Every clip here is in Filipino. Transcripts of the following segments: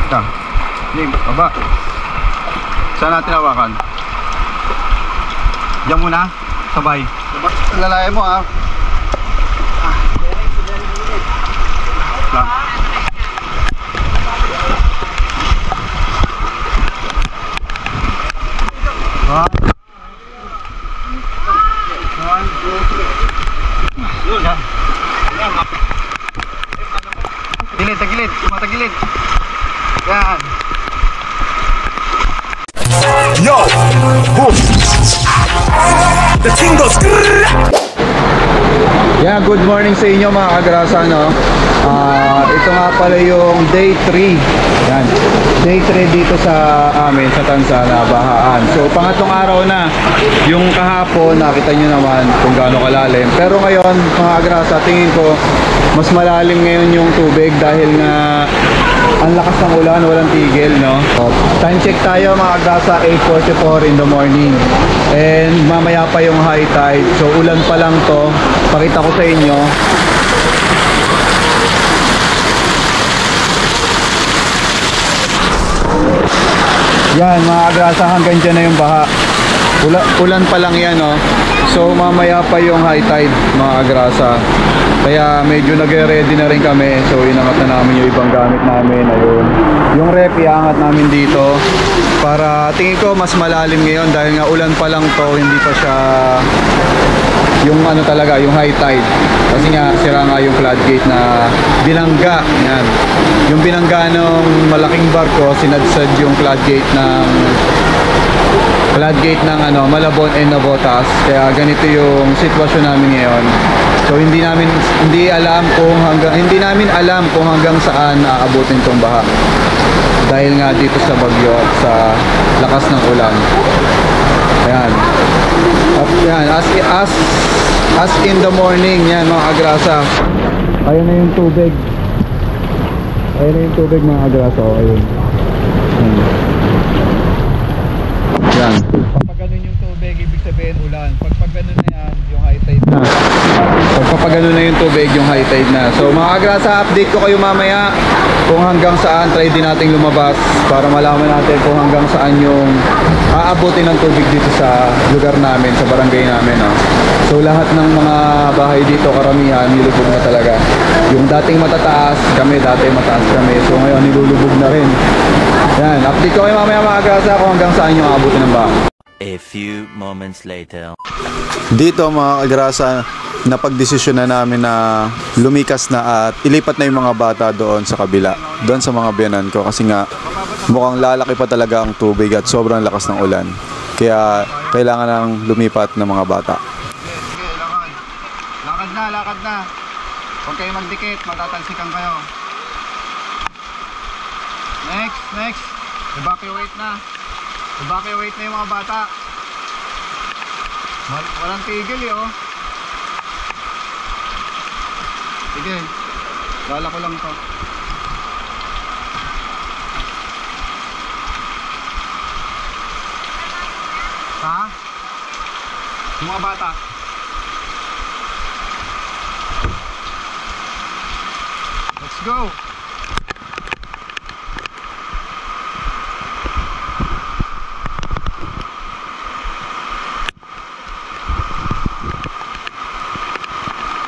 Ika. Lim, baba. Saan natin hawakan? Diyan muna. Sabay. Lalayan mo ha. Lang. Gilid, tagilid, matagilid. Yan. Yo! Boom! The thing goes. Yeah, good morning sa inyo mga kagrasa, no? Ito nga pala yung day 3. Yan. Day 3 dito sa amin sa Tansa na bahaan. So pangatlong araw na. Yung kahapon nakita nyo naman kung gaano kalalim. Pero ngayon mga kagrasa, tingin ko mas malalim ngayon yung tubig dahil nga ang lakas ng ulan, walang tigil, no? Time check tayo mga kagrasa, 8:44 in the morning. And mamaya pa yung high tide. So ulan pa lang to. Pakita ko sa inyo. Yan mga kagrasa, hanggang dyan na yung baha. Ulan pa lang yan, no? So mamaya pa yung high tide mga kagrasa. Kaya medyo nagre-ready na rin kami. So inangat na namin yung ibang gamit namin. Ayun. Yung rep iangat namin dito para tingin ko mas malalim ngayon dahil nga ulan pa lang to, hindi pa siya yung ano talaga, yung high tide. Kasi nga sira nga yung floodgate na binangga. Yan. Yung binangga ng malaking barko, sinadsad yung floodgate ng Malabon and Navotas. Kaya ganito yung sitwasyon namin ngayon. So hindi namin alam kung hanggang saan aabutin tong baha. Dahil nga dito sa bagyo at sa lakas ng ulan. Ayan. At yan, as in the morning, yan mga kagrasa. Ayun na yung tubig. Ayun na yung tubig mga kagrasa. Ayun. Yan. Pag ganun yung tubig, ibig sabihin ulan. Pag ganun na yan, yung high tide na. Pag ganun na yung tubig, yung high tide na. So mga kagrasa, update ko kayo mamaya kung hanggang saan. Try din natin lumabas para malaman natin kung hanggang saan yung aabutin ng tubig dito sa lugar namin, sa barangay namin, no? So lahat ng mga bahay dito, karamihan nilubog na talaga. Yung dating matataas kami, dati mataas kami. So ngayon nilulubog na rin. Yan, update ko kayo mamaya mga kagrasa kung hanggang saan yung aabutin ng baha. A few moments later. Dito mga kagrasa, napagdesisyon na namin na lumikas na at ilipat na yung mga bata doon sa kabila, doon sa mga biyanan ko, kasi nga mukhang lalaki pa talaga ang tubig at sobrang lakas ng ulan, kaya kailangan nang lumipat ng mga bata. Sige, lakad na, huwag kayo magdikit, matatalsikan kayo. Next, evacuate na yung mga bata. Walang tigil oh. Sige, lala ko lang ito. Ha? Yung mga bata. Let's go.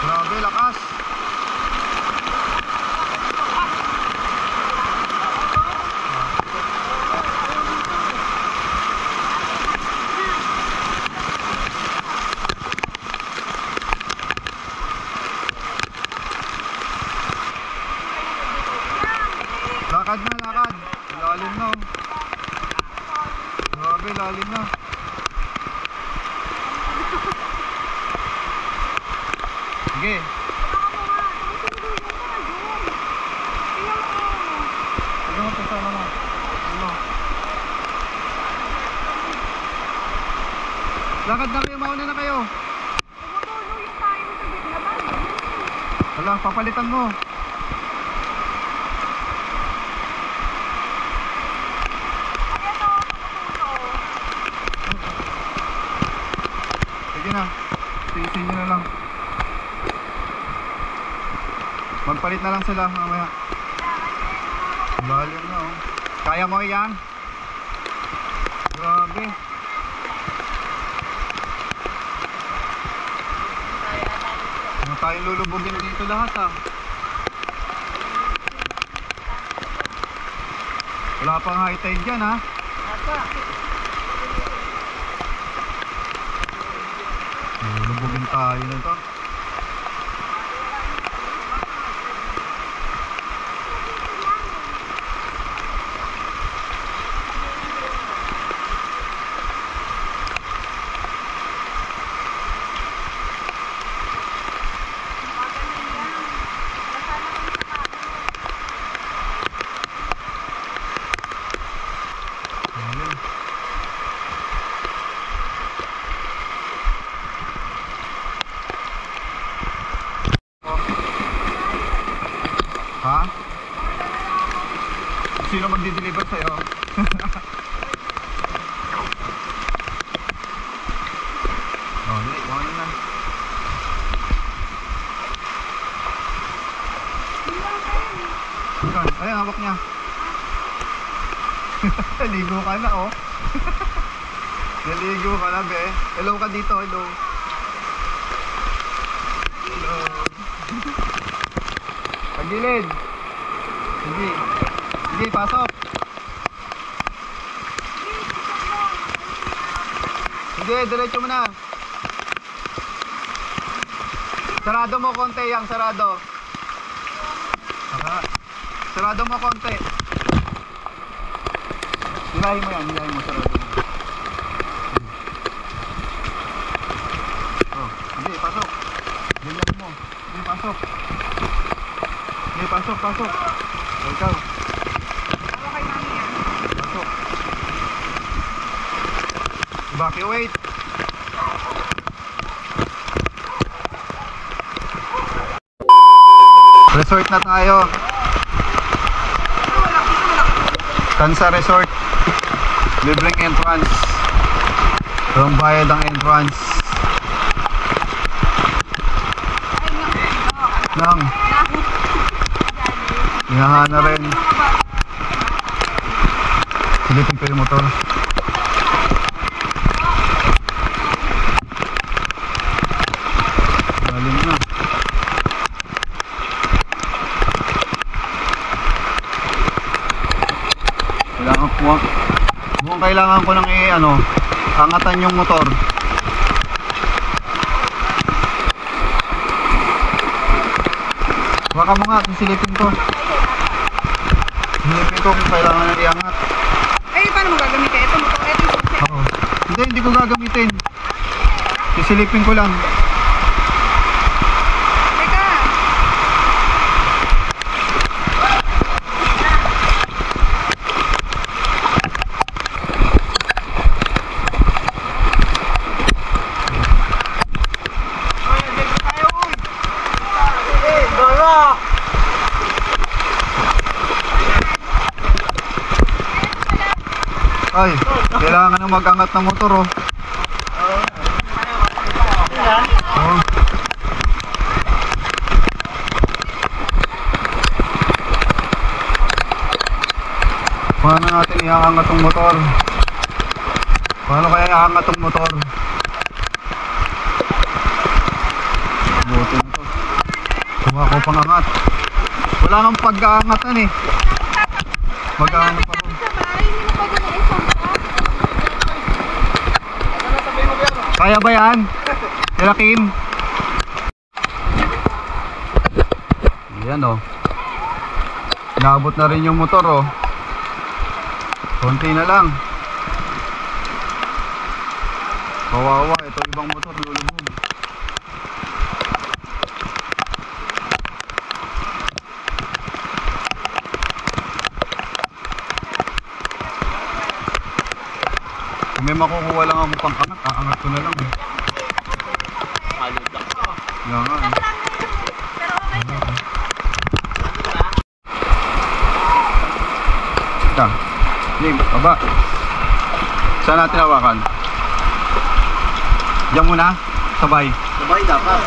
Grabe, lakas. Lakad. Lalim na. Grabe, lalim na. Sige. Lakad na kayo, mauna na kayo. Wala, papalitan mo. Sige na, tiisin nyo na lang. Magpalit na lang sila mamaya. Lalim na oh. Kaya mo yan? Grabe. Ano tayong lulubugin dito lahat ah. Wala pang high tide dyan ha. Lulubugin tayo na to. Ha? Sino magdi-deliver sa'yo? Oh, hindi. Ano na? Ayan, hawak niya. Naligo ka na, oh. Naligo ka na, be. Hello ka dito, hello. Hello. Pagilid. Sige. Sige, pasok. Sige, diretso mo na. Sarado mo konti yang sarado. Sarado mo konti. Hilahin mo yan, hilahin mo sarado mo. Oh, sige, pasok. Hilahin mo. Sige, pasok. Sige, pasok, pasok. Ikaw. Pasok. Evacuate. Resort na tayo. Tansa Resort. Libreng entrance. Walang bayad ang entrance. Nang inahan na rin. Silipin ko yung motor. Galing na. Mukhang kailangan ko nang angatan yung motor. Baka mo nga, sisilipin ko. Sisilipin ko kung kailangan na iangat. Eh, paano mo gagamitin? Ito motor, ito motor. Oo. Hindi ko gagamitin. Sisilipin ko lang. Teka. Ay, kailangan na mag-angat ng motor oh. Oh. Paano natin iaangat ng motor? Paano kaya iaangat ng motor? Buti na to. Kuha ko pang angat. Wala nang pag-aangatan eh. Mag-aangat ako. Kaya ba yan? Sila Kim? Ayan oh. Naabot na rin yung motor oh. Konti na lang. Kawawa, ito ibang motor lulubog. Kung may makukuha lang ako pang angat, aangat ko na lang eh. Yan nga eh. Ika, Ning, baba. Saan natin hawakan? Diyan muna, sabay. Sabay dapat.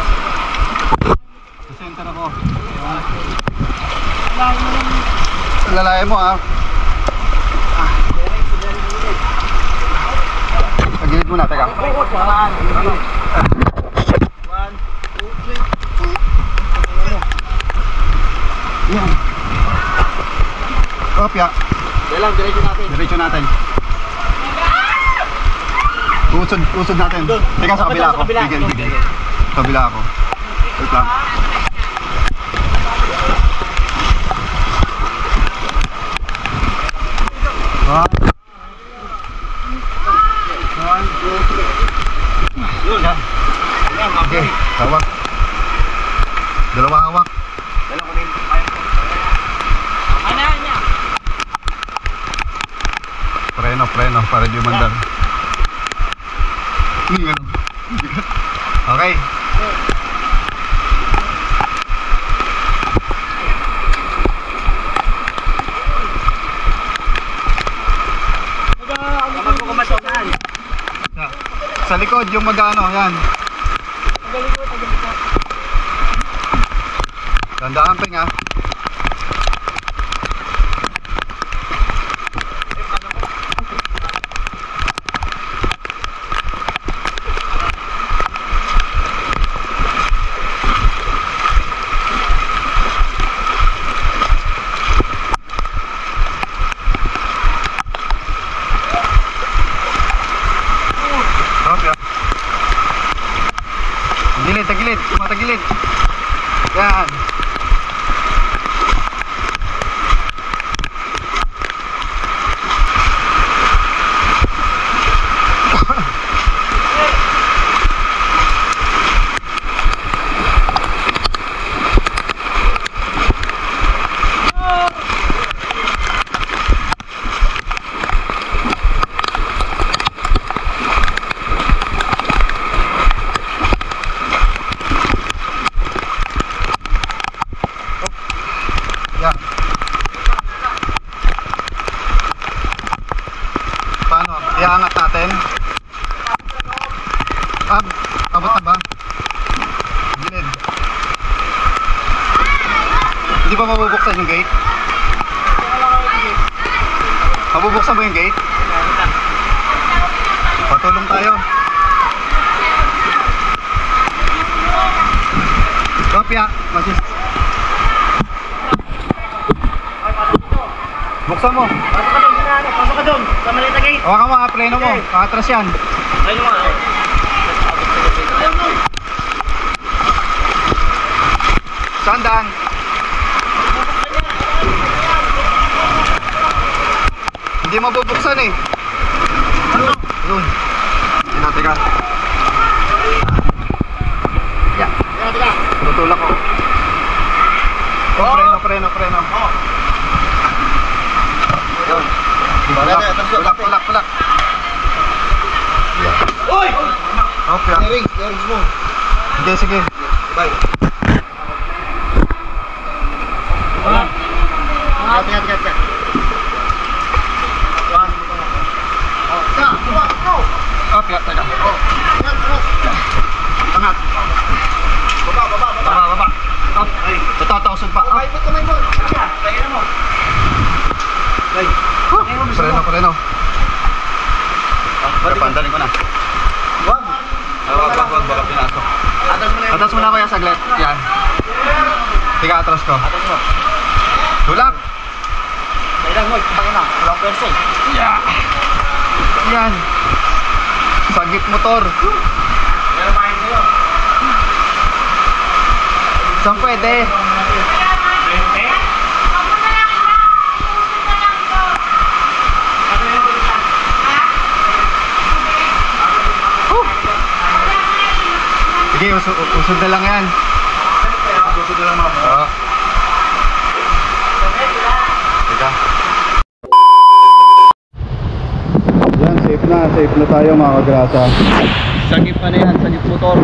Sa center ako. Lalayan mo ah. Tagilid muna, teka. Yan. Kopya. Diretso natin. Diretso natin. Usod natin. Teka, sa kabila ako. Bigyan. Sa kabila ako. Wait lang. One, two, three. Yun. Yan. Okay, hawak. Dalawa hawak. Dalawa din. Ano niya? Preno, para di mandar. Okay. Sa likod yung magano, yan. Tandaan pa nga. Tagilid, matagilid. Yan. Paano? Iangat natin. Abot na ba? Gilid. Hindi ba mabubuksan yung gate? Mabubuksan mo yung gate? Patulong tayo. Kopya. Buksan mo. Pasok ka doon. Sa maliit na gate. Hawakan mo, pleno mo. Kakatras yan. Ayun mo. Saan daan? Hindi mabubuksan eh. Yun. Teka. Yeah. Tutulak ko. Oh, preno. Yun. Tulak. Uy! Okay. Rings mo. Hindi, sige. Bye. Gat. Okay, teka. Angat. Baba. Up. Tatatausod pa. Up. Ikot kamay mo. Kaya mo. Preno. Pandalin ko na. Wag. Wag, baka pinasok. Atas mo na kaya saglit. Yan. Tiga atras ko. Atas mo. Tulak. Kailan mo. Pangin na. Walang person. Yeah. Yan. Sagip motor. Meron pa kayo sa'yo. Saan pwede? Sige, usod na lang yan. Usod na lang mga. Oo. Teka. Yan, safe na tayo mga kagrasa. Sagip na yan, sagip motor.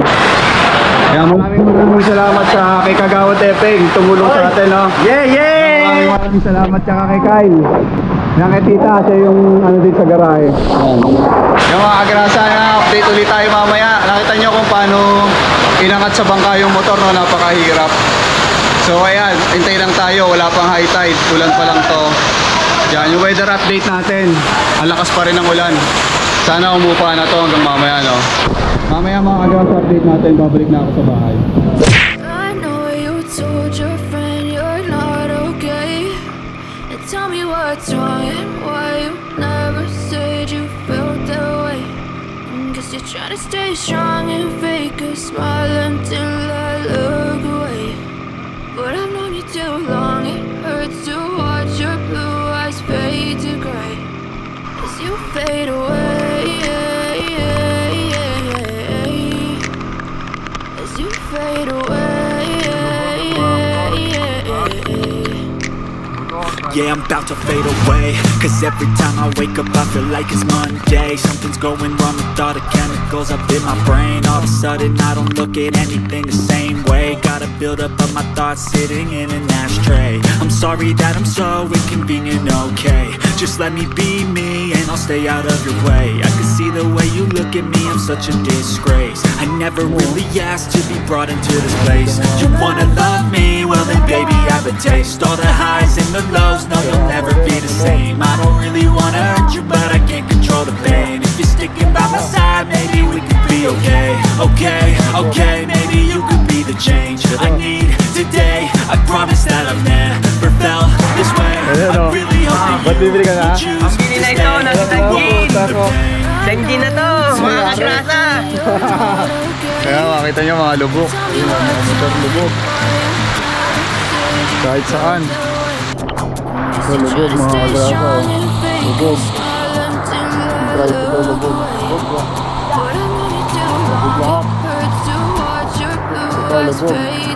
Kaya maraming salamat sa kay Kagawad Tepeng, tumulong sa atin, no? Yeah! Maraming salamat sa kay Kyle. Yan kay Tita, siya yung ano din sa garahe. Yung mga kagrasa na update ulit tayo mamaya. Nakita nyo kung paano inangat sa bangka yung motor, no? Napakahirap. So ayan, hintay lang tayo, wala pang high tide, ulan pa lang to. Yan, yung weather update natin, ang lakas pa rin ng ulan. Sana umupa na to hanggang mamaya, no? Mamaya mga kagrasa, update natin. Babalik na ako sa bahay. I know you told your friend you're not okay. And tell me what's wrong and why you never said you felt that way. Guess you're trying to stay strong and fake a smile until I look away. But I've known you too long, it hurts to watch your blue eyes fade to gray as you fade away, as you fade away. Yeah, I'm about to fade away, cause every time I wake up I feel like it's Monday. Something's going wrong with all the chemicals up in my brain. All of a sudden I don't look at anything the same way. Got a buildup of my thoughts sitting in an ashtray. I'm sorry that I'm so inconvenient, okay. Just let me be me and I'll stay out of your way. I can see the way you look at me, I'm such a disgrace. I never really asked to be brought into this place. You wanna love me? Well then baby have a taste. All the highs and the lows, no you'll never be the same. I don't really wanna hurt you but I can't control the pain. If you're sticking by my side, maybe we could be okay. Okay, maybe you could be the change I need today. I promise that I've never felt this way. I really hope that you will choose Ang bili na ito, nasa Dangin. Dangin na to, mga kagrasa. Kaya makita nyo mga lubok. Ayun, mga motor lubog. Kahit saan. Ito lubog mga kagrasa. Lubog. Drive ito lubog. Lubog lahat. Ito lubog.